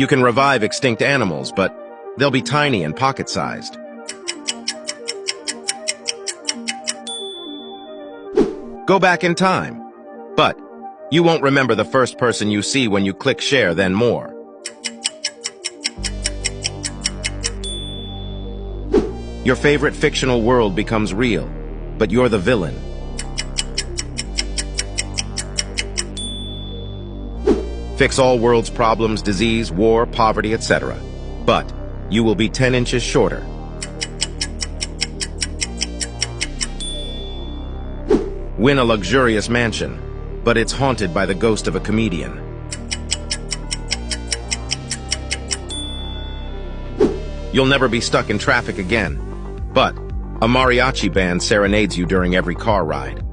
You can revive extinct animals, but they'll be tiny and pocket-sized. Go back in time, but you won't remember the first person you see when you click share, then more. Your favorite fictional world becomes real, but you're the villain. Fix all world's problems, disease, war, poverty, etc. But you will be 10 inches shorter. Win a luxurious mansion, but it's haunted by the ghost of a comedian. You'll never be stuck in traffic again, but a mariachi band serenades you during every car ride.